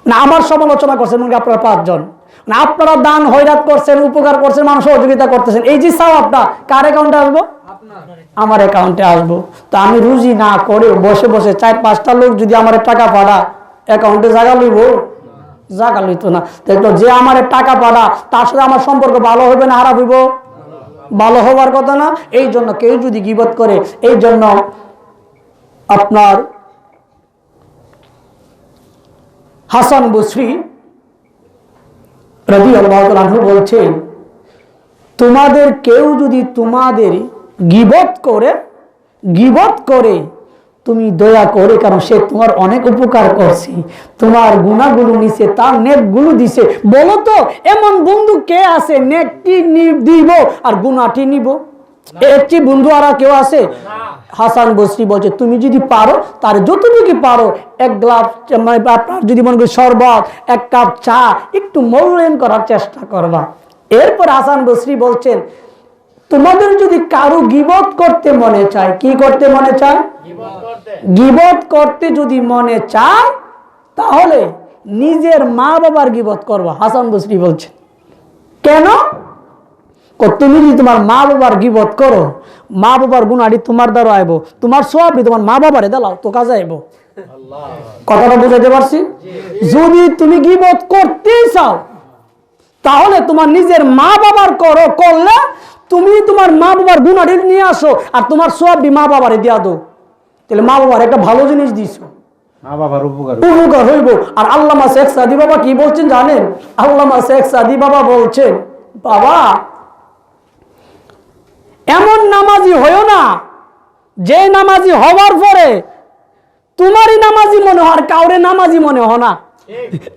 না? আমার সমালোচনা করছেন মনে করি আপনারা 5 জন, না আপনারা দান হইরাত করছেন, উপকার করছেন, মানুষ সহযোগিতা করতেছেন, এই যে সওয়াবটা কার অ্যাকাউন্টে আসবো? আমার অ্যাকাউন্টে আসবো। তো আমি রুজি না করে বসে বসে 4-5টা লোক যদি আমার টাকা পাঠা, অ্যাকাউন্টে জায়গা লইব? জায়গা লইতো না। দেখলো যে আমার টাকা পাঠা, তার সাথে আমার সম্পর্ক ভালো হবে না খারাপ হইব? ভালো হওয়ার কথা না। এই জন্য কেউ যদি গীবত করে, এই জন্য আপনার হাসান বসরি রাদিয়াল্লাহু তাআলা আনহু বলছেন, তোমাদের কেউ যদি তোমাদের গীবত করে তুমি দয়া করে, কারণ সে তোমার অনেক উপকার করছে, তোমার গুনাহগুলো নিছে, তার নেকগুলো দিছে। বলো তো এমন বন্ধু কে আছে নেকটি দিব আর গুনাহটি নিব? একটি বন্ধু আর কেউ আছে? হাসান বসরি বলছে, তুমি যদি পারো তার যতটুকু পারো, 1 গ্লাস আপনার যদি মনে করি শরবত, 1 কাপ চা, একটু মূল্যায়ন করার চেষ্টা করবা। এরপর হাসান বসরি বলছেন, তোমাদের যদি কারো গীবত করতে মনে চায়, কি করতে মনে চায়? গীবত করতে যদি মনে চায়, তাহলে নিজের মা বাবার গীবত করবা। হাসান বসরি বলছেন, কেন? তুমি যদি তোমার মা বাবার গীবত করো, মা বাবার গুনাহটি তোমার দ্বারা আইব, তোমার সওয়াবই তোমার মা বাবারে দাও তো কাজে আইব। কথাটা বুঝাতে পারছি? যদি তুমি গীবত করতেই চাও, তাহলে তোমার নিজের মা বাবার করলে তুমি তোমার মা বাবার গুনাহটি নিয়ে আসো, আর তোমার সওয়াবই মা বাবারে দিয়া দাও। তাহলে মা বাবার একটা ভালো জিনিস দিছো, মা বাবার উপকার হইব। আর আল্লামা শেখ সাদি বাবা কি বলছেন জানেন? আল্লামা শেখ সাদি বাবা বলছেন, বাবা এমন নামাজি হইও না যে নামাজি হওয়ার পরে তোমারই নামাজি মনে হয় আর কাউরে নামাজি মনে হয় না,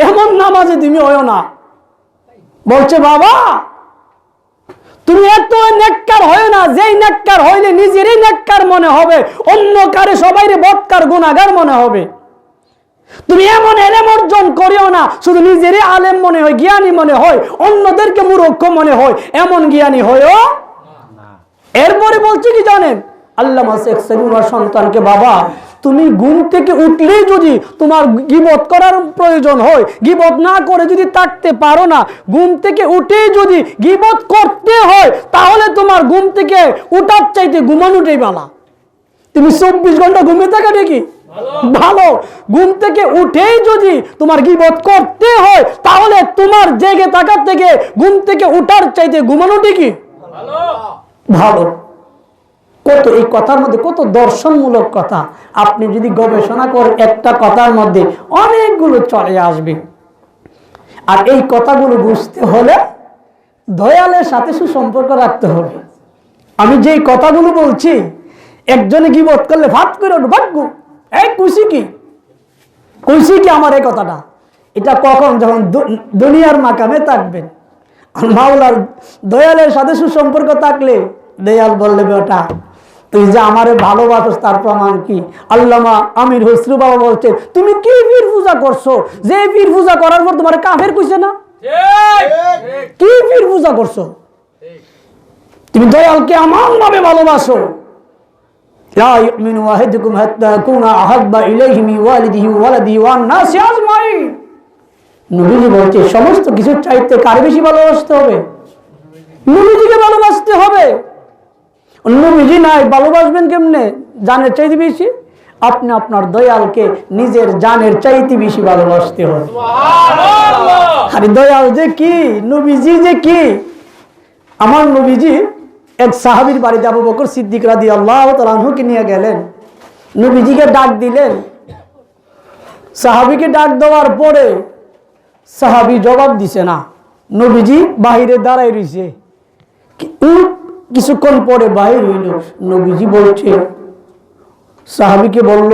এমন নামাজি তুমি হইও না। বলছে বাবা তুমি এত নেককার হইও না, যেই নেককার হইলে নিজেরই নেককার মনে হবে, অন্য কারে সবাইরে বদকার গুনাহগার মনে হবে। তুমি এমন এলেম অর্জন করিও না শুধু নিজেরই আলেম মনে হয়, জ্ঞানী মনে হয়, অন্যদেরকে মূর্খ মনে হয়, এমন জ্ঞানী হইও না। এরপরে বলছে কি জানেন? আল্লামা শেখ সাদিউল্লাহ সন্তানকে, বাবা তুমি ঘুম থেকে উঠলেই যদি তোমার গীবত করার প্রয়োজন হয়, গীবত না করে যদি থাকতে পারো না, ঘুম থেকে উঠেই যদি গীবত করতে হয়, তাহলে তোমার ঘুম থেকে উঠার চাইতে ঘুমানোটাই ভালো। তুমি 24 ঘন্টা ঘুমিয়ে থাকা নাকি ভালো? ঘুম থেকে উঠেই যদি তোমার গীবত করতে হয়, তাহলে তোমার জেগে থাকার থেকে ঘুম থেকে উঠার চাইতে ঘুমানোটাই কি ভালো। কত এই কথার মধ্যে কত দর্শনমূলক কথা। আপনি যদি গবেষণা করেন, একটা কথার মধ্যে অনেকগুলো চলে আসবে। আর এই কথাগুলো বুঝতে হলে দয়ালের সাথে সুসম্পর্ক রাখতে হবে। আমি যেই কথাগুলো বলছি, একজনে গীবত করলে ভাত করে ভাগ্য এই কইছি কি আমার এই কথাটা, এটা কখন? যখন দুনিয়ার মাকামে থাকবেন। আর মাওলার দয়ালের সাথে সুসম্পর্ক থাকলে দয়াল বললে, বেটা তুই যে আমারে ভালোবাসিস তার প্রমাণ কি? আল্লামা আমির হুসরু বাবা বলছে, তুমি কি পীর পূজা করছো? যে পীর পূজা করার পর তোমার কাফের কইছে না? কি পীর পূজা করছো? তুমি দয়ালকে এমন ভাবে ভালোবাসো, লা ইউমিনু আহাদুকুম হাত্তা কুনা আহাব্বা ইলাইহি মিন ওয়ালিদিহি ওয়া ওয়ালাদিহি ওয়ান নাসি আজমাইন। নবীজি বলছে, সমস্ত কিছুর চাইতে কার বেশি ভালোবাসতে হবে? নবীজিকে ভালোবাসতে হবে। নবীজি নাই, ভালোবাসবেন কেমনে? জানের চাইতে বেশি। আপনি আপনার দয়ালকে নিজের জানের চাইতে বেশি ভালোবাসতে হবে। আরে দয়াল যে কি, নবীজি যে কি। আমার নবীজি এক সাহাবীর বাড়িতে আবু বকর সিদ্দিক রাদিয়াল্লাহু তাআলা আনহুকে নিয়ে গেলেন। নবীজিকে ডাক দিলেন। সাহাবীকে ডাক দেওয়ার পরে সাহাবী জবাব দিছে না। নবীজি বাহিরে দাঁড়ায় রইছে। কিছুক্ষণ পরে বাহির হইল। নবীজি বলছে, সাহাবীকে বলল,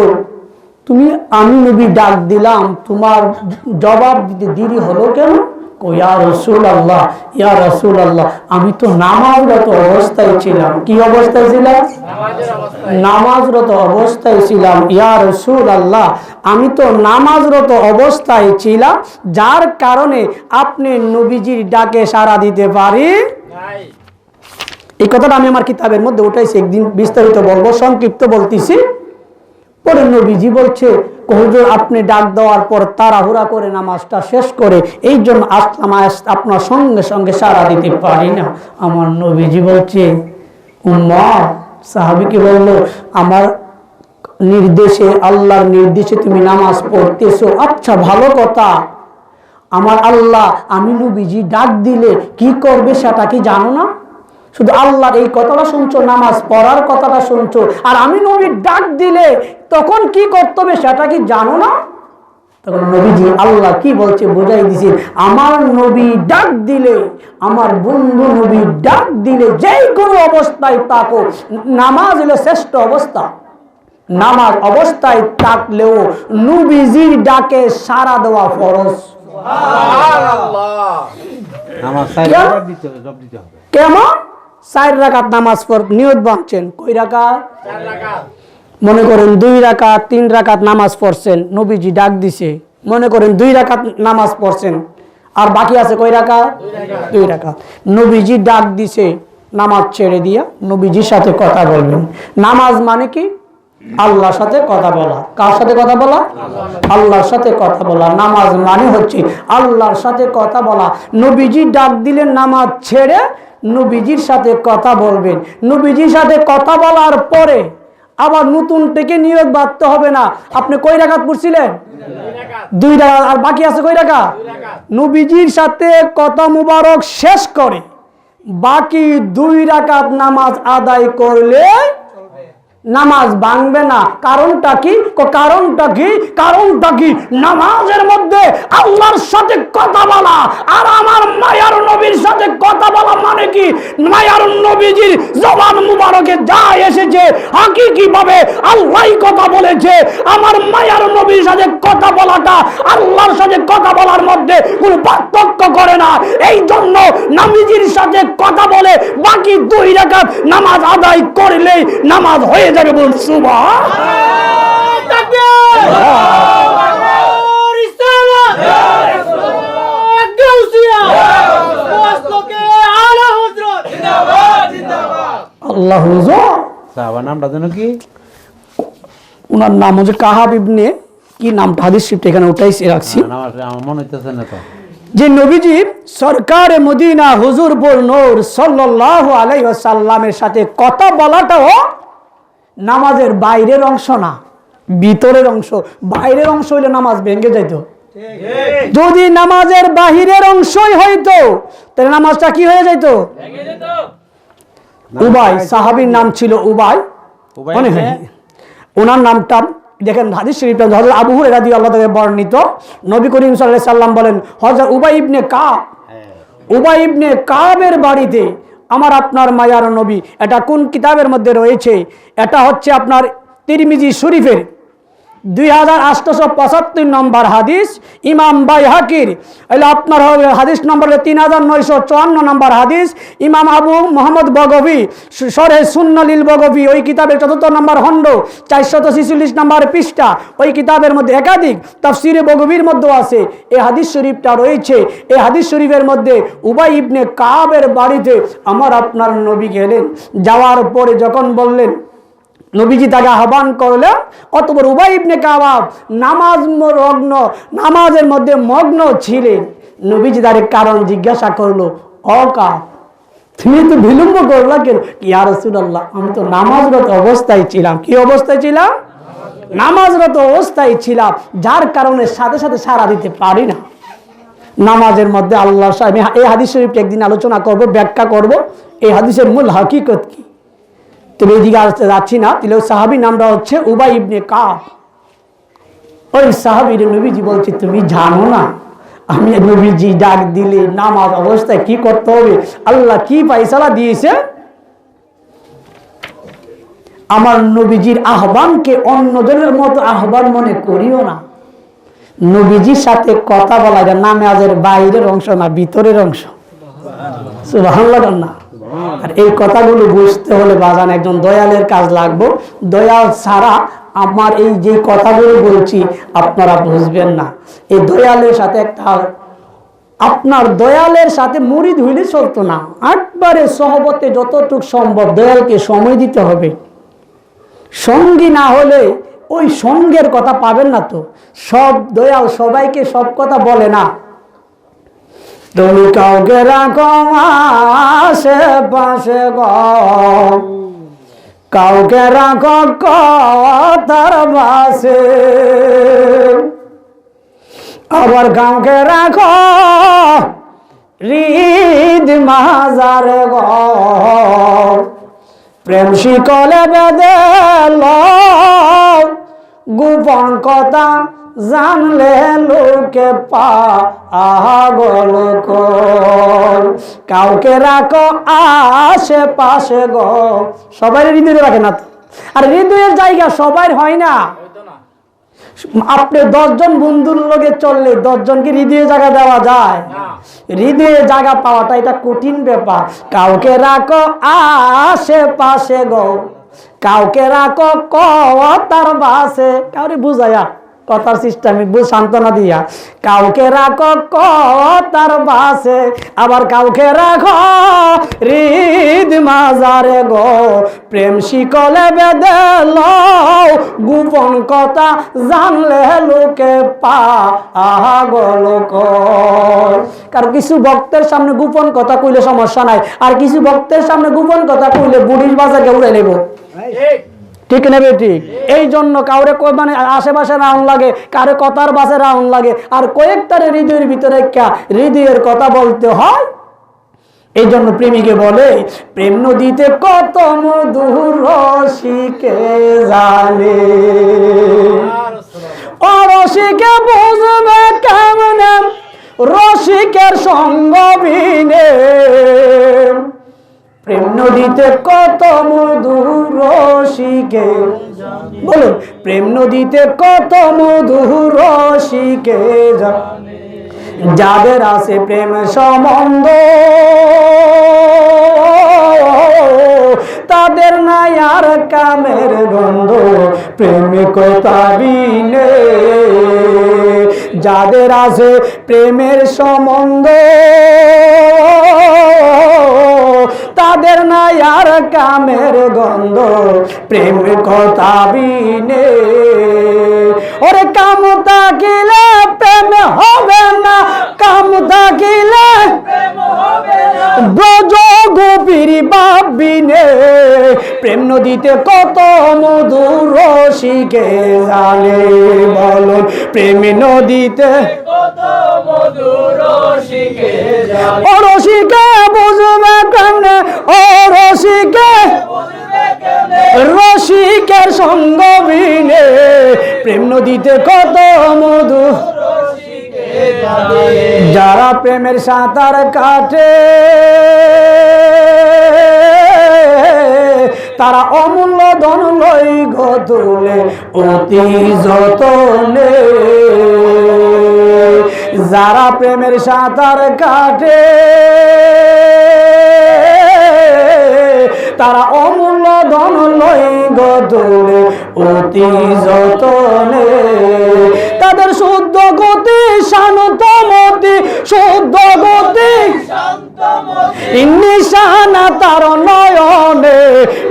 আমি নবী ডাক দিলাম, তোমার জবাব দিতে দেরি হলো কেন? ইয়া রাসূলুল্লাহ, ইয়া রাসূলুল্লাহ, আমি তো নামাজরত অবস্থায় ছিলাম। কি অবস্থায় ছিলাম? নামাজরত অবস্থায় ছিলাম। ইয়া রাসূলুল্লাহ, আমি তো নামাজরত অবস্থায় ছিলাম, যার কারণে আপনি নবীজির ডাকে সাড়া দিতে পারি নাই। এই কথাটা আমি আমার কিতাবের মধ্যে উঠাইছি, একদিন বিস্তারিত বলবো, সংক্ষিপ্ত বলতেছি। পরে নবীজি বলছে, হুজুর আপনি ডাক দেওয়ার পর তাড়াহুড়া করে নামাজটা শেষ করে এই জন্য আপনার সঙ্গে সঙ্গে সাড়া দিতে পারি না। আমার নবীজি বলছে, উম্মত, সাহাবীকে বলল, আমার নির্দেশে, আল্লাহর নির্দেশে তুমি নামাজ পড়তেছো, আচ্ছা ভালো কথা। আমার আল্লাহ আমি নবীজি ডাক দিলে কি করবে সেটা কি জানো না? শুধু আল্লাহর এই কথাটা শুনছো, নামাজ পড়ার কথাটা শুনছো, আর আমি নবীর ডাক দিলে তখন কি করতে হবে সেটা কি জানো না? তখন নবীজি আল্লাহ কি বলছে বোঝাই দিছেন, আমার নবী ডাক দিলে, আমার বন্ধু নবী ডাক দিলে যে কোনো অবস্থায় থাকো, নামাজ হলো শ্রেষ্ঠ অবস্থা। নামাজ অবস্থায় থাকলেও নবীজির ডাকে সাড়া দেওয়া ফরজ। কেমন? 4 রাকাত নামাজ পড় নিয়ত বাঁধছেন, কয় রাকাত? 4 রাকাত। মনে করেন 2 রাকাত 3 রাকাত নামাজ পড়ছেন, নবীজি ডাক দিছে, মনে করেন 2 রাকাত নামাজ পড়ছেন, আর বাকি আছে কয় রাকাত? 2 রাকাত। নবীজি ডাক দিছে, নামাজ ছেড়ে দিয়া নবীজির সাথে কথা বলবেন। নামাজ মানে কি? আল্লাহর সাথে কথা বলা। কার সাথে কথা বলা? আল্লাহর সাথে কথা বলা। নামাজ মানে হচ্ছে আল্লাহর সাথে কথা বলা। নবীজি ডাক দিলেন, নামাজ ছেড়ে নবীজির সাথে কথা বলবেন। নবীজির সাথে কথা বলার পরে আবার নতুন থেকে নিয়ত বাঁধতে হবে না। আপনি কয় রাকাত পড়ছিলেন? 2 রাকাত। আর বাকি আছে কয় রাকাত? নবীজির সাথে কথা মুবারক শেষ করে বাকি 2 রাকাত নামাজ আদায় করলে নামাজ ভাঙবে না। কারণটা কি? কারণটা কি? নামাজের মধ্যে আল্লাহর সাথে কথা বলা আর আমার মায়ার নবীর সাথে কথা বলা মানে কি? মায়ার নবীজির জবান মুবারকে যা এসেছে হাকিকি ভাবে আল্লাহই কথা বলেছে। আমার মায়ার নবীর সাথে কথা বলাটা আল্লাহর সাথে কথা বলার মধ্যে কোনো পার্থক্য করে না। এই জন্য নবীজির সাথে কথা বলে বাকি 2 রাকাত নামাজ আদায় করলেই নামাজ হয়ে যাবে। বলুন সুবহানাল্লাহ। তাকবীর। আল্লাহ হুজুর সাহাবা নামটা জানো কি? ওনার নাম হচ্ছে কাহাব ইবনে কি নামটা হাদিস শরীফে এখানে উঠাইছি রাখছি, আমার মনে হইতেছে না তো। যে নবীজি সরকার মদিনা হুজুর পুর নূর সাল্লাল্লাহু আলাইহি ওয়াসাল্লামের সাথে কথা বলাটাও নামাজের বাইরের অংশ না, ভিতরের অংশ। বাইরের অংশ হইলে নামাজ ভেঙে যেত। যদি নামাজের বাহিরের অংশই হইতো তাহলে নামাজটা কি হয়ে যেত? ভেঙে যেত। উবাই সাহাবীর নাম ছিল উবাই, মনে হয় ওনার নামটা দেখেন হাদিস শরীফে হযরত আবু হুরায়রা রাদিয়াল্লাহু তাআলা বর্ণিত। নবী করিম সাল্লাল্লাহু আলাইহি সাল্লাম বলেন, হযরত উবাই ইবনে কাব, উবাই ইবনে কাবের বাড়িতে আমার আপনার মায়ার নবী। এটা কোন কিতাবের মধ্যে রয়েছে? এটা হচ্ছে আপনার তিরমিজি শরীফের 2875 নম্বর হাদিস, ইমাম বাইহাকির আপনার হাদিস নম্বর 3954 নম্বর হাদিস, ইমাম আবু মোহাম্মদ বগবী শরহে সুন্নালিল বগবী ওই কিতাবের 4 নম্বর খণ্ড 446 নম্বর পৃষ্ঠা, ওই কিতাবের মধ্যে একাধিক তাফসিরে বগবীর মধ্যে আছে এই হাদিস শরীফটা রয়েছে। এই হাদিস শরীফের মধ্যে উবাই ইবনে কাবের বাড়িতে আমার আপনার নবী গেলেন। যাওয়ার পরে যখন বললেন, নবীজি তাকে আহ্বান করলেন, অতঃপর উবাই ইবনে কাব নামাজের মধ্যে মগ্ন ছিলেন। নবীজি তার কারণ জিজ্ঞাসা করলো, ও কাব, তুমি তো বিলম্ব করলা কেন? ইয়া রাসূলুল্লাহ, আমি তো নামাজরত অবস্থায় ছিলাম। কি অবস্থায় ছিলাম? নামাজরত অবস্থায় ছিলাম, যার কারণে সাথে সাথে সাড়া দিতে পারি না। নামাজের মধ্যে আল্লাহ, আমি এই হাদিস শরীফটা একদিন আলোচনা করব, ব্যাখ্যা করব এই হাদিসের মূল হাকিকত কি। তবে এইদিকে আসতে যাচ্ছি না। তাহলে সাহাবীর নামটা হচ্ছে উবাই ইবনে কাব। ওই সাহাবীর নবীজি বলছে, তুমি জানো না আমি নবীজি ডাক দিলে নামাজ অবস্থায় কি করতে হবে? আল্লাহ কি ফয়সালা দিয়েছে? আমার নবীজির আহ্বানকে অন্যজনের মতো আহ্বান মনে করিও না। নবীজির সাথে কথা বলা যায় নামাজের বাইরের অংশ না, ভিতরের অংশ। সুবহানাল্লাহ না? আর এই কথাগুলো বুঝতে হলে বাজান একজন দয়ালের কাজ লাগবে। দয়াল ছাড়া আমার এই যে কথাগুলো বলছি আপনারা বুঝবেন না। এই দয়ালের সাথে আপনার দয়ালের সাথে মুরিদ হইলে চলতো না। একবারে সহবতে যতটুকু সম্ভব দয়ালকে সময় দিতে হবে। সঙ্গী না হলে ওই সঙ্গের কথা পাবেন না। তো সব দয়াল সবাইকে সব কথা বলে না। তুমি কাউকে রাখো আশেপাশে গো, কাউকে রাখো কথার বাসে, আবার কাউকে রাখো হৃদ মাজারে গো, প্রেম শিকলে বেঁধে লও, গোপন কথা জানলে লোকে পাগল কর। কাউকে রাখো আশেপাশে গো, সবাই হৃদয়ে রাখে না তো। আর হৃদয়ের জায়গা সবাই হয় না। আপনি 10 জন বন্ধুর লগে চললে 10 জনকে হৃদয়ে জায়গা দেওয়া যায়? হৃদয়ে জায়গা পাওয়াটা এটা কঠিন ব্যাপার। কাউকে রাখো আশেপাশে গো, কাউকে রাখো কথার বাসে, কাউরে বুঝায়া কথার সিস্টেমে সান্ত্বনা দিয়া, কাউকে রাখো কথার বাসে, আবার কাউকে রাখো হৃদ মাজারে গো, প্রেম শিকলে বেঁধে লও, গোপন কথা জানলে লোকে পাগল কর। কারণ কিছু ভক্তের সামনে গোপন কথা কইলে সমস্যা নাই, আর কিছু ভক্তের সামনে গোপন কথা কইলে বুড়ির বাজাকে উড়ে নেব। ঠিক নেবে ঠিক। এই জন্য কাউরে মানে আশেপাশে রাউন্ড লাগে, কারে কথার বাসে রাউন্ড লাগে, আর কয়েকটারে হৃদয়ের ভিতরে হৃদয়ের কথা বলতে হয়। এই জন্য প্রেমিকে বলে প্রেম নদীতে কত মধুর রসিকে জানে, অরসিকে বুঝবে কেমনে রসিকের সঙ্গ বিনে। প্রেম নদীতে কত মধুর রসিকে, বলুন প্রেম নদীতে কত মধুর রসিকে জানে, যাদের আছে প্রেম সম্বন্ধ তাদের নাই আর কামের গন্ধ, প্রেমে কথা বিনে। যাদের আছে প্রেমের সম্বন্ধ তাদের নাই আর কামের গন্ধ, প্রেম কথা বিনে। ওরে কাম থাকিলে প্রেম হবে না, কাম থাকিলে ব্রজ গোপীর ভাবিনে। প্রেম নদীতে কত মধুর রসিকে জানে, বলুন প্রেম নদীতে কত মধুর রসিকে জানে, ও রসিকে বুঝবে কেমনে, ও রসিকে রসিকের সঙ্গ বিনে। প্রেম নদীতে কত মধুর রসিকে জানে, যারা প্রেমের সাঁতার কাটে তারা অমূল্য ধন লই গো তুলে অতি যতনে। যারা প্রেমের সাঁতার কাটে তারা অমূল্য ধন লই গো তুলে অতি যতনে। তাদের শুদ্ধ গতি শান্তমতি, শুদ্ধ গতি নিশানা তার নয়নে।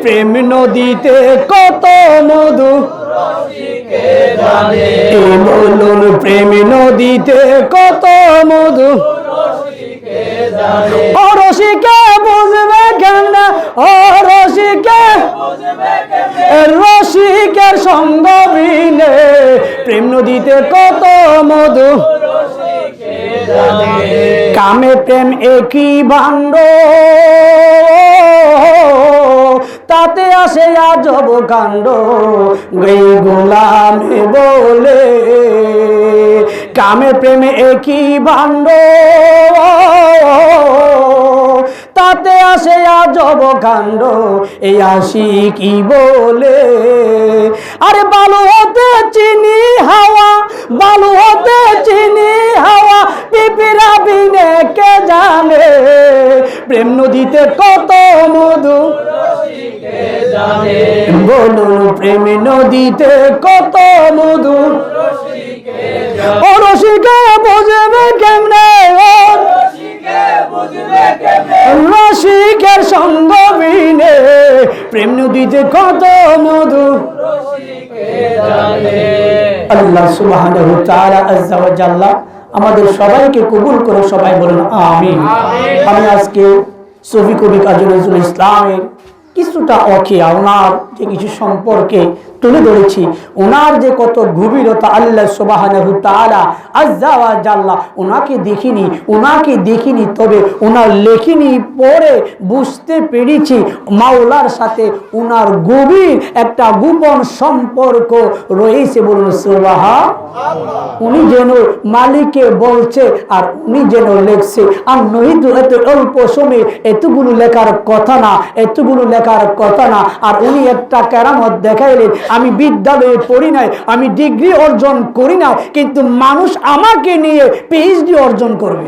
প্রেম নদীতে কত মধু রসিকে জানে, বলুন প্রেম নদীতে কত মধু রসিকে জানে। ও রসিকে বুঝবে কেন, ও রসিকে রসিকের সঙ্গ বিনে। প্রেম নদীতে কত মধু রসিকে জানে, কামে প্রেম একই ভাণ্ড তাতে আসে আজব কাণ্ড, গই গোলামে বলে। কামে প্রেমে একই ভাণ্ড হাতে আসে আজব কাণ্ড, এই আশিকি বলে। আরে বালু হতে চিনি হাওয়া, বালু হতে চিনি হাওয়া, পিপিরা বিনে কে জানে, প্রেম নদীতে কত মধু বলুন, প্রেম নদীতে কত মধু, ও রসিকে বুঝবে কেমনে, রসিকের সঙ্গ বিনে, প্রেম নদীতে কত মধু। আল্লাহ সুবহানাহু ওয়া তাআলা আযজা ওয়া জাল্লা আমাদের সবাইকে কবুল করে, সবাই বলুন আমিন। আমি আজকে সুফি কবি কাজী নজরুল ইসলামের কিছুটা অখিয়া, ওনার যে কিছু সম্পর্কে তুলে ধরেছি, ওনার যে কত গভীরতা, আল্লাহ সুবহানাহু ওয়া তাআলা আযজা ওয়া জাল্লা ওনাকে দেখিনি, তবে ওনার লেখনী পড়ে বুঝতে পেরেছি মাওলার সাথে ওনার গভীর একটা গোপন সম্পর্ক রয়েছে। বলুন সুবহানাল্লাহ। উনি যেন মালিককে বলছে আর উনি যেন লেখছে। আর নহিত এত অল্প সময়ে এতগুলো লেখার কথা না, এতগুলো লেখার কথা না। আর উনি একটা কেরামত দেখাইলেন, আমি বিদ্যালয়ে পড়ি নাই, আমি ডিগ্রি অর্জন করি না, কিন্তু মানুষ আমাকে নিয়ে পিএইচডি অর্জন করবে।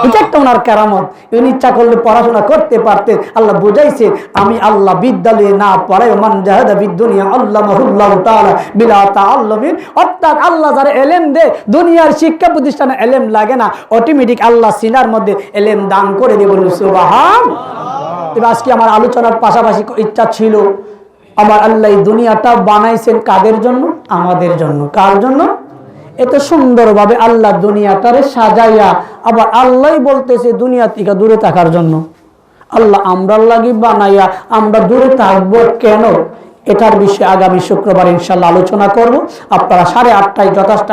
এটা একটা ওনার কেরামত। উনি ইচ্ছা করলে পড়াশোনা করতে পারতেন। আল্লাহ বুঝাইছে, আমি আল্লাহ বিদ্যালয়ে না পড়াই, মান জাহাদা বিদ্দুনিয়া আল্লামাহুল্লাহু তাআলা বিলা তাআল্লুমিন। অর্থাৎ আল্লাহ যারা এলেম দেয়, দুনিয়ার শিক্ষা প্রতিষ্ঠানে এলেম লাগে না, অটোমেটিক আল্লাহ সিনার মধ্যে এলেম দান করে দেব। সুবহানাল্লাহ। এবার আজকে আমার আলোচনার পাশাপাশি ইচ্ছা ছিল, আমার আল্লাহ এই দুনিয়াটা বানাইছেন কাদের জন্য? আমাদের জন্য। কার জন্য? এত সুন্দরভাবে আল্লাহ দুনিয়াটারে সাজাইয়া, আবার আল্লাহ বলতেছে দুনিয়া থেকে দূরে থাকার জন্য। আল্লাহ আমরা লাগি বানাইয়া আমরা দূরে থাকবো কেন? এটার বিষয়ে আগামী শুক্রবার ইনশাল্লাহ আলোচনা করব। আপনারা 8:30টায় যথাযথ